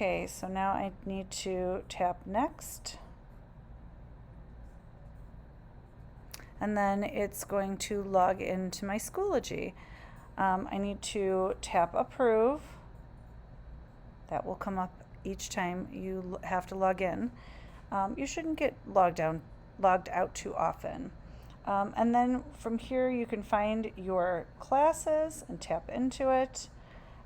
Okay, so now I need to tap next. And then it's going to log into my Schoology. I need to tap approve. That will come up each time you have to log in. You shouldn't get logged out too often. And then from here you can find your classes and tap into it.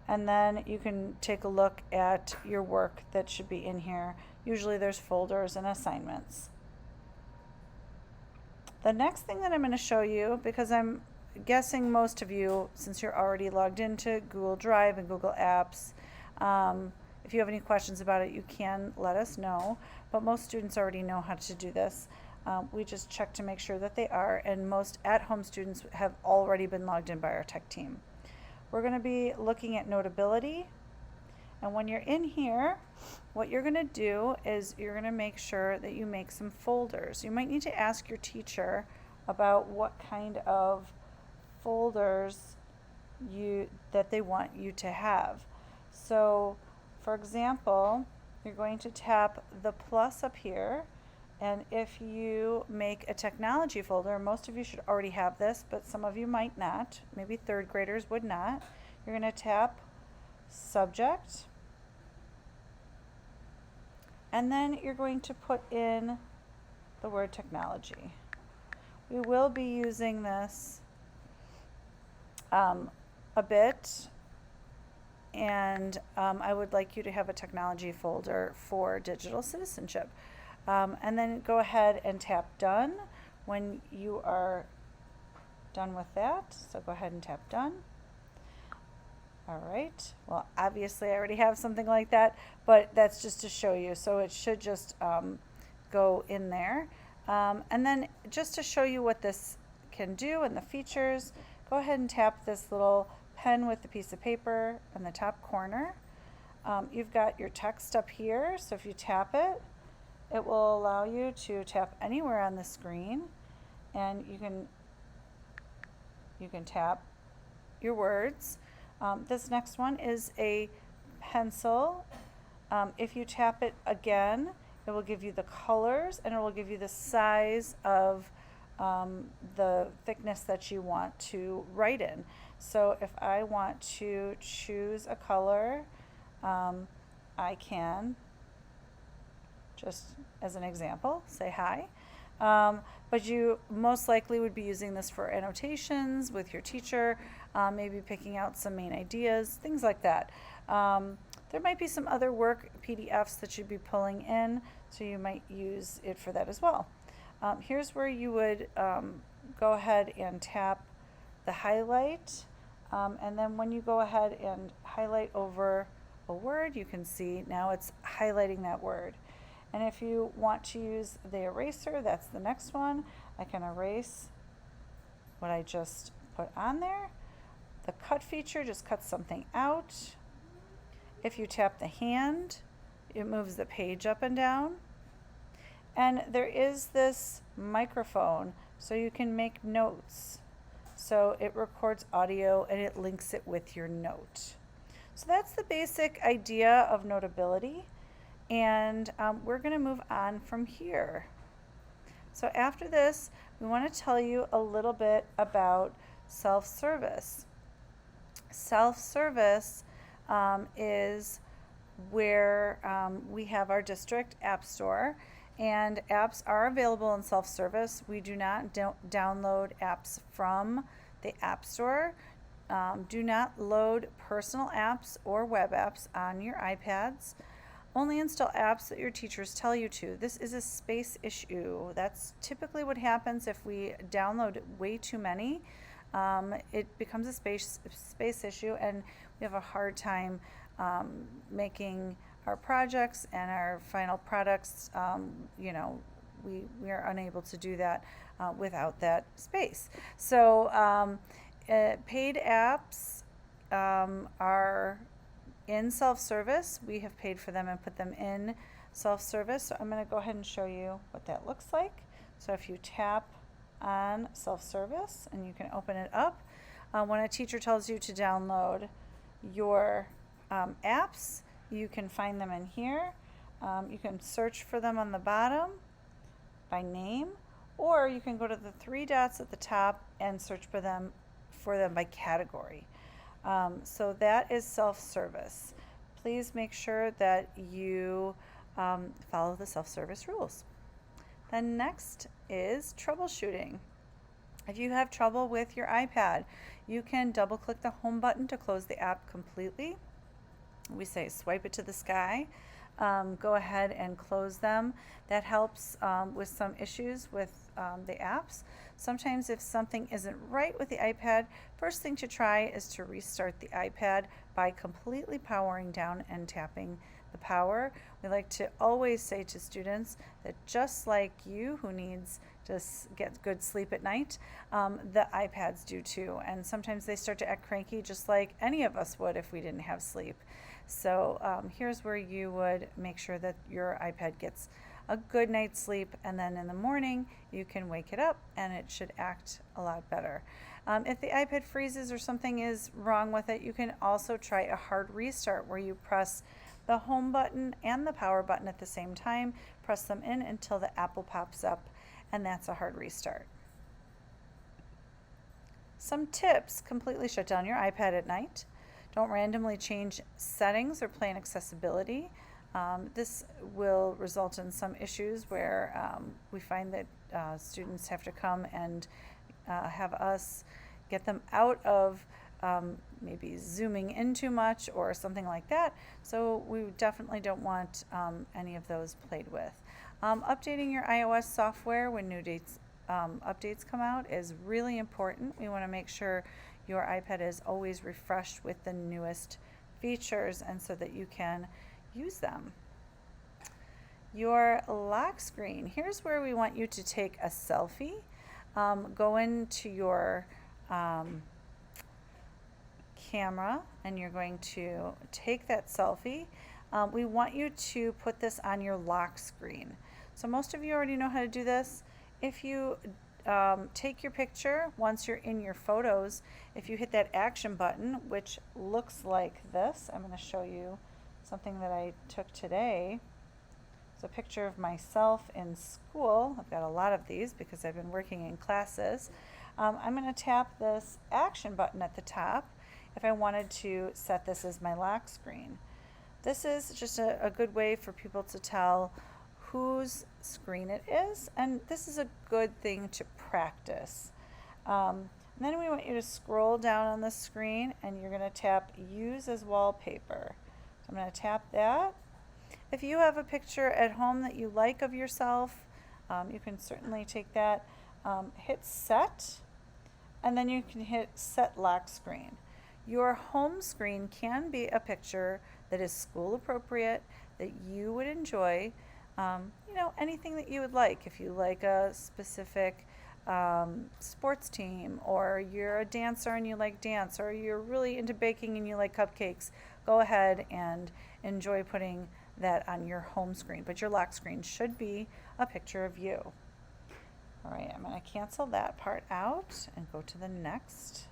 And then you can take a look at your work that should be in here. Usually there's folders and assignments. The next thing that I'm going to show you, because I'm guessing most of you, since you're already logged into Google Drive and Google Apps, if you have any questions about it, you can let us know. But most students already know how to do this. We just check to make sure that they are, and most at-home students have already been logged in by our tech team. We're going to be looking at Notability. And when you're in here, what you're going to do is you're going to make sure that you make some folders. You might need to ask your teacher about what kind of folders that they want you to have. So, for example, you're going to tap the plus up here, and if you make a technology folder, most of you should already have this, but some of you might not. Maybe third graders would not. You're going to tap subject, and then you're going to put in the word technology. We will be using this a bit, and I would like you to have a technology folder for digital citizenship. And then go ahead and tap done when you are done with that. So go ahead and tap done. All right, well, obviously I already have something like that, but that's just to show you. So it should just go in there. And then just to show you what this can do and the features, go ahead and tap this little pen with the piece of paper in the top corner. You've got your text up here, so if you tap it, it will allow you to tap anywhere on the screen, and you can tap your words. This next one is a pencil. If you tap it again, it will give you the colors, and it will give you the size of the thickness that you want to write in. So if I want to choose a color, I can, just as an example, say hi. But you most likely would be using this for annotations with your teacher, maybe picking out some main ideas, things like that. There might be some other work PDFs that you'd be pulling in, so you might use it for that as well. Here's where you would go ahead and tap the highlight, and then when you go ahead and highlight over a word, you can see now it's highlighting that word. And if you want to use the eraser, that's the next one. I can erase what I just put on there. The cut feature just cuts something out. If you tap the hand, it moves the page up and down. And there is this microphone, so you can make notes. So it records audio and it links it with your note. So that's the basic idea of Notability. And we're going to move on from here. So after this, we want to tell you a little bit about self-service. Self-service is where we have our district app store, and apps are available in self-service. We do not download apps from the app store. Do not load personal apps or web apps on your iPads. Only install apps that your teachers tell you to. This is a space issue. That's typically what happens if we download way too many. It becomes a space issue, and we have a hard time making our projects and our final products. We are unable to do that without that space. So paid apps are in self-service. We have paid for them and put them in self-service. So I'm going to go ahead and show you what that looks like. So if you tap on self-service, and you can open it up, when a teacher tells you to download your apps, You can find them in here. You can search for them on the bottom by name, or you can go to the three dots at the top and search for them by category. So that is self-service. Please make sure that you follow the self-service rules. Then next is troubleshooting. If you have trouble with your iPad, you can double click the home button to close the app completely. We say swipe it to the sky. Go ahead and close them. That helps with some issues with the apps. Sometimes if something isn't right with the iPad, first thing to try is to restart the iPad by completely powering down and tapping the power. We like to always say to students that just like you who needs to get good sleep at night, the iPads do too. And sometimes they start to act cranky just like any of us would if we didn't have sleep. So here's where you would make sure that your iPad gets a good night's sleep, and then in the morning you can wake it up and it should act a lot better. If the iPad freezes or something is wrong with it, you can also try a hard restart where you press the home button and the power button at the same time, press them in until the apple pops up, and that's a hard restart. Some tips: completely shut down your iPad at night. Don't randomly change settings or plan accessibility. This will result in some issues where we find that students have to come and have us get them out of maybe zooming in too much or something like that. So we definitely don't want any of those played with. Updating your iOS software when new updates come out is really important. We want to make sure your iPad is always refreshed with the newest features and so that you can use them. Your lock screen. Here's where we want you to take a selfie. Go into your camera and you're going to take that selfie. We want you to put this on your lock screen. So most of you already know how to do this. If you take your picture, once you're in your photos, if you hit that action button, which looks like this, I'm going to show you something that I took today. It's a picture of myself in school. I've got a lot of these because I've been working in classes. I'm going to tap this action button at the top if I wanted to set this as my lock screen. This is just a good way for people to tell whose screen it is, and this is a good thing to practice. Then we want you to scroll down on the screen and you're going to tap use as wallpaper. So I'm going to tap that. If you have a picture at home that you like of yourself, you can certainly take that, hit set, and then you can hit set lock screen. Your home screen can be a picture that is school appropriate, that you would enjoy. Anything that you would like. If you like a specific sports team, or you're a dancer and you like dance, or you're really into baking and you like cupcakes, go ahead and enjoy putting that on your home screen. But your lock screen should be a picture of you. All right, I'm going to cancel that part out and go to the next.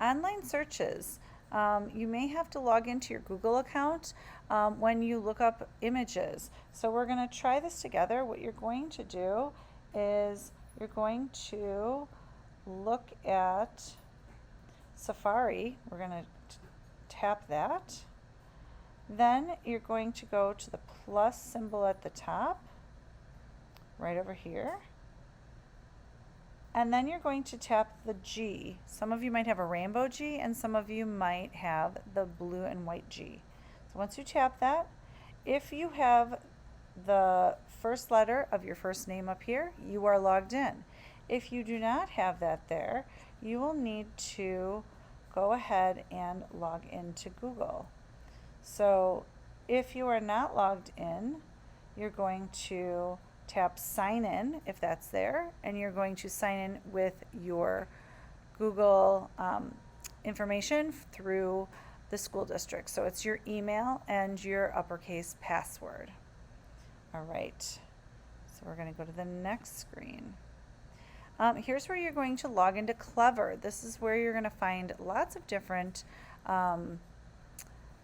Online searches. You may have to log into your Google account when you look up images. So we're going to try this together. What you're going to do is you're going to look at Safari. We're going to tap that. Then you're going to go to the plus symbol at the top, right over here. And then you're going to tap the G. Some of you might have a rainbow G and some of you might have the blue and white G. So once you tap that, if you have the first letter of your first name up here, you are logged in. If you do not have that there, you will need to go ahead and log into Google. So if you are not logged in, you're going to tap sign in if that's there, and you're going to sign in with your Google information through the school district. So it's your email and your uppercase password. All right, so we're going to go to the next screen. Here's where you're going to log into Clever. This is where you're going to find lots of different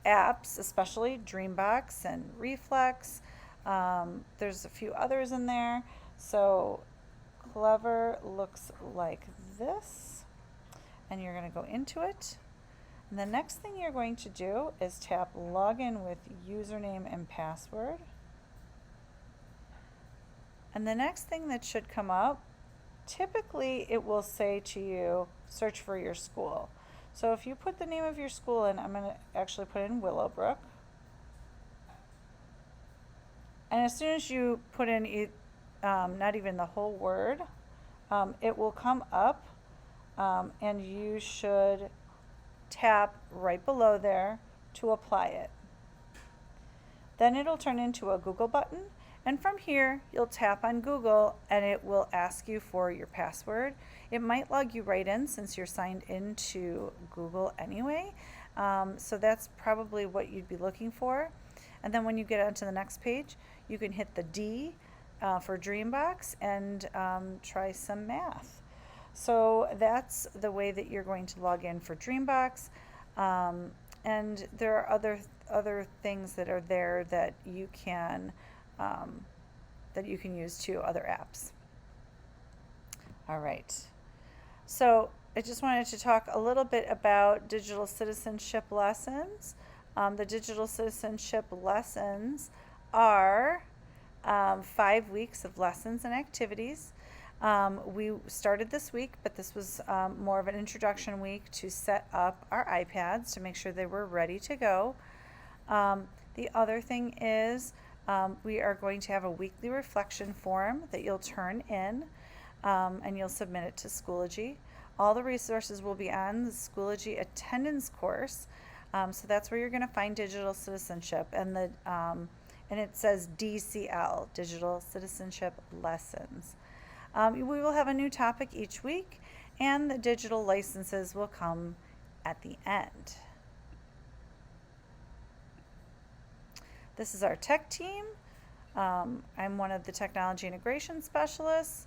apps, especially Dreambox and Reflex. There's a few others in there. So Clever looks like this, and you're going to go into it. And the next thing you're going to do is tap Login with username and password. And the next thing that should come up, typically it will say to you, search for your school. So if you put the name of your school in, I'm going to actually put in Willowbrook. And as soon as you put in not even the whole word, it will come up, and you should tap right below there to apply it. Then it'll turn into a Google button, and from here you'll tap on Google and it will ask you for your password. It might log you right in since you're signed into Google anyway, so that's probably what you'd be looking for. And then when you get onto the next page, you can hit the D for Dreambox and try some math. So that's the way that you're going to log in for Dreambox. And there are other things that are there that you can use too, other apps. All right. So I just wanted to talk a little bit about digital citizenship lessons. The digital citizenship lessons are 5 weeks of lessons and activities. We started this week, but this was more of an introduction week to set up our iPads to make sure they were ready to go. The other thing is we are going to have a weekly reflection form that you'll turn in, and you'll submit it to Schoology. All the resources will be on the Schoology attendance course, so that's where you're going to find digital citizenship, and it says DCL, Digital Citizenship Lessons. We will have a new topic each week, and the digital licenses will come at the end. This is our tech team. I'm one of the technology integration specialists.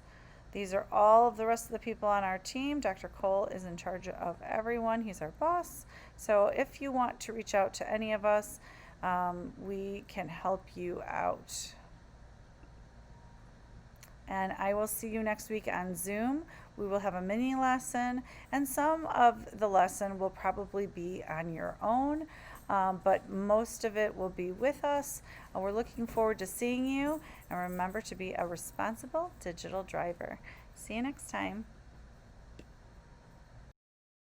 These are all of the rest of the people on our team. Dr. Cole is in charge of everyone. He's our boss. So if you want to reach out to any of us, we can help you out. And I will see you next week on Zoom. We will have a mini lesson, and some of the lesson will probably be on your own, but most of it will be with us. We're looking forward to seeing you, and remember to be a responsible digital driver. See you next time.